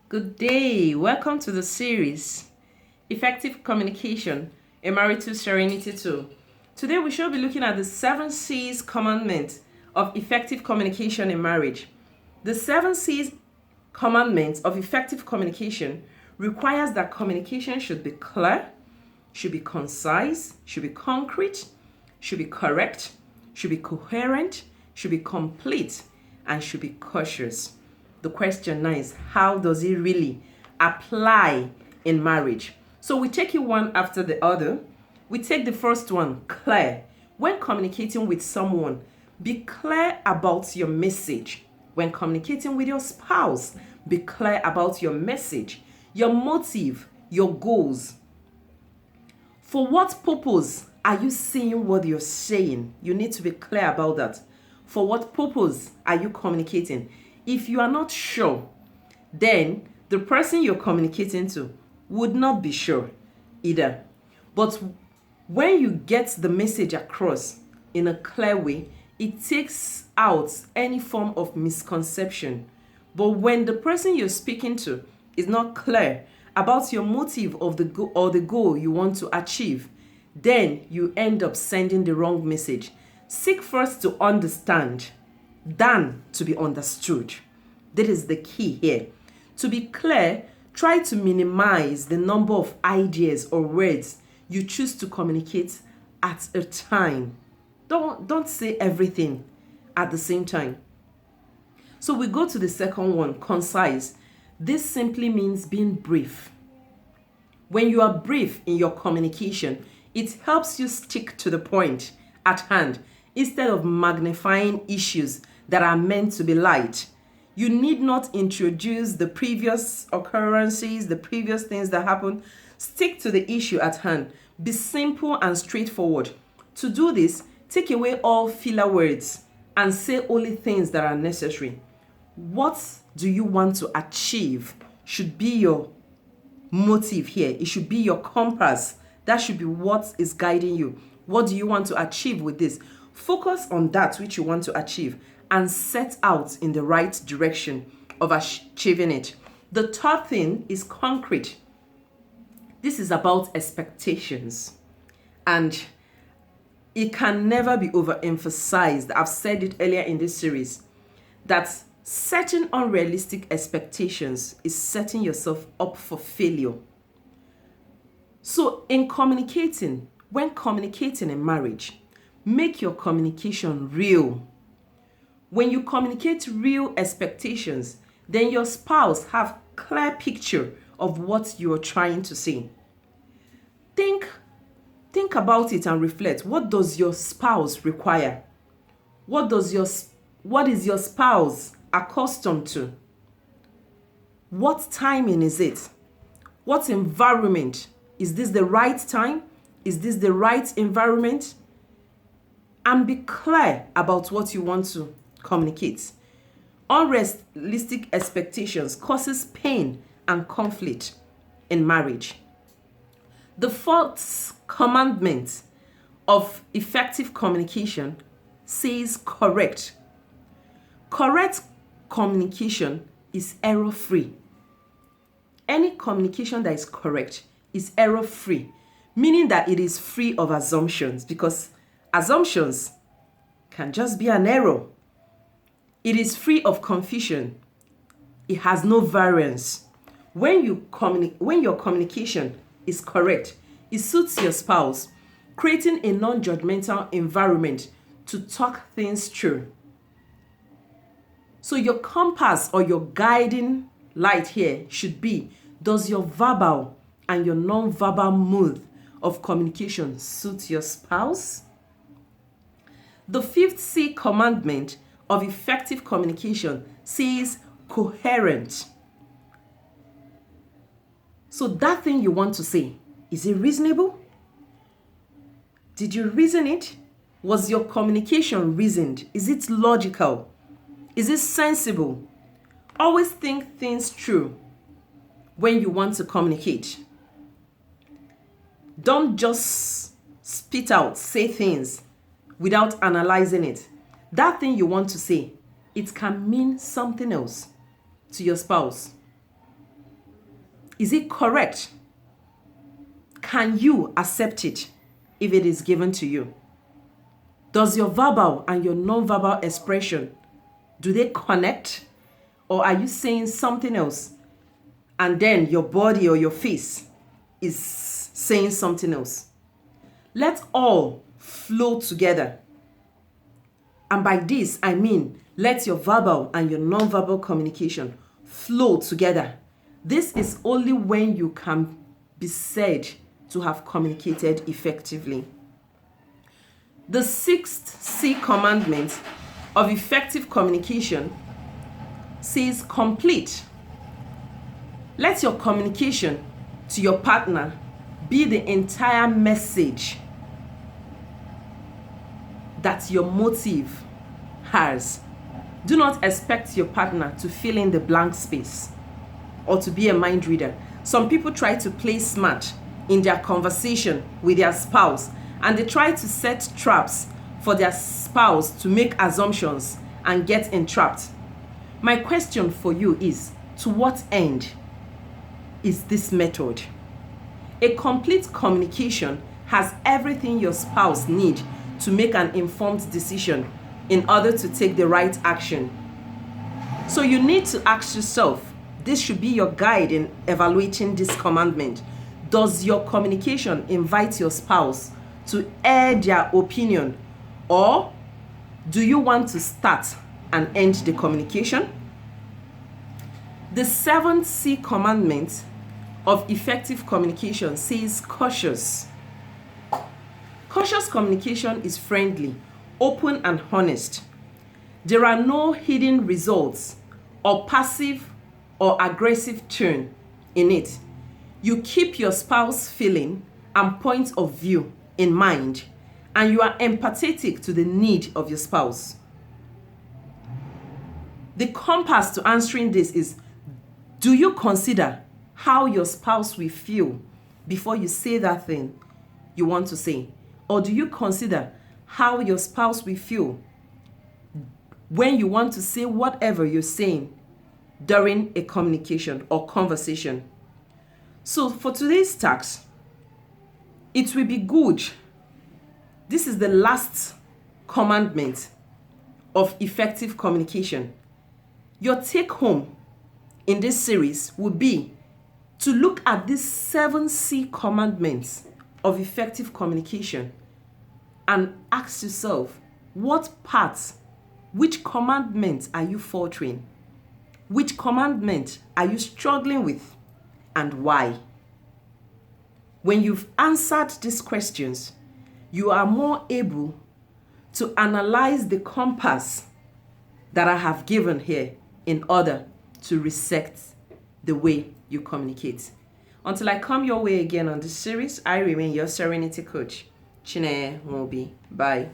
Good day. Welcome to the series Effective Communication, a Marital Serenity Tool. Today we shall be looking at the 7 C's commandment of effective communication in marriage. The 7 C's commandment of effective communication requires that communication should be clear, should be concise, should be concrete, should be correct, should be coherent, should be complete, and should be courteous. The question now is, how does it really apply in marriage? So we take it one after the other. We take the first one, clear. When communicating with someone, be clear about your message. When communicating with your spouse, be clear about your message, your motive, your goals. For what purpose are you saying what you're saying? You need to be clear about that. For what purpose are you communicating? If you are not sure, then the person you're communicating to would not be sure either. But when you get the message across in a clear way, it takes out any form of misconception. But when the person you're speaking to is not clear about your motive of the goal you want to achieve, then you end up sending the wrong message. Seek first to understand than to be understood. That is the key here. To be clear, try to minimize the number of ideas or words you choose to communicate at a time. Don't say everything at the same time. So we go to the second one, concise. This simply means being brief. When you are brief in your communication, it helps you stick to the point at hand instead of magnifying issues that are meant to be light. You need not introduce the previous occurrences, the previous things that happened. Stick to the issue at hand. Be simple and straightforward. To do this, take away all filler words and say only things that are necessary. What do you want to achieve should be your motive here. It should be your compass. That should be what is guiding you. What do you want to achieve with this? Focus on that which you want to achieve and set out in the right direction of achieving it. The third thing is concrete. This is about expectations, and it can never be overemphasized. I've said it earlier in this series that setting unrealistic expectations is setting yourself up for failure. So when communicating in marriage, make your communication real. When you communicate real expectations, then your spouse have clear picture of what you're trying to say. Think about it and reflect. What does your spouse require? What is your spouse accustomed to? What timing is it? What environment? Is this the right time? Is this the right environment? And be clear about what you want to communicate. Unrealistic expectations causes pain and conflict in marriage. The fourth commandment of effective communication says correct. Correct communication is error-free. Any communication that is correct is error-free, meaning that it is free of assumptions, because assumptions can just be an error. It is free of confusion. It has no variance. When your communication is correct, it suits your spouse, creating a non-judgmental environment to talk things through. So your compass or your guiding light here should be, does your verbal and your non-verbal mode of communication suit your spouse? The fifth C commandment of effective communication says coherent. So that thing you want to say, is it reasonable? Did you reason it? Was your communication reasoned? Is it logical? Is it sensible? Always think things through when you want to communicate. Don't just spit out, say things without analyzing it. That thing you want to say, it can mean something else to your spouse. Is it correct? Can you accept it if it is given to you? Does your verbal and your non-verbal expression, do they connect? Or are you saying something else and then your body or your face is saying something else? Let all flow together. And by this, I mean, let your verbal and your non-verbal communication flow together. This is only when you can be said to have communicated effectively. The sixth C commandment of effective communication says complete. Let your communication to your partner be the entire message that your motive has. Do not expect your partner to fill in the blank space or to be a mind reader. Some people try to play smart in their conversation with their spouse, and they try to set traps for their spouse to make assumptions and get entrapped. My question for you is, to what end is this method? A complete communication has everything your spouse needs to make an informed decision in order to take the right action. So you need to ask yourself, this should be your guide in evaluating this commandment. Does your communication invite your spouse to air their opinion, or do you want to start and end the communication? The seventh C commandment of effective communication says cautious. Cautious communication is friendly, open, and honest. There are no hidden results or passive or aggressive tone in it. You keep your spouse's feeling and point of view in mind, and you are empathetic to the need of your spouse. The compass to answering this is, do you consider how your spouse will feel before you say that thing you want to say? Or do you consider how your spouse will feel when you want to say whatever you're saying during a communication or conversation? So for today's task, it will be good. This is the last commandment of effective communication. Your take home in this series would be to look at these 7 C commandments of effective communication and ask yourself, what parts, which commandments are you faltering? Which commandment are you struggling with, and why? When you've answered these questions, you are more able to analyze the compass that I have given here in order to reset the way you communicate. Until I come your way again on this series, I remain your Serenity Coach, Chineye Mobi. Bye.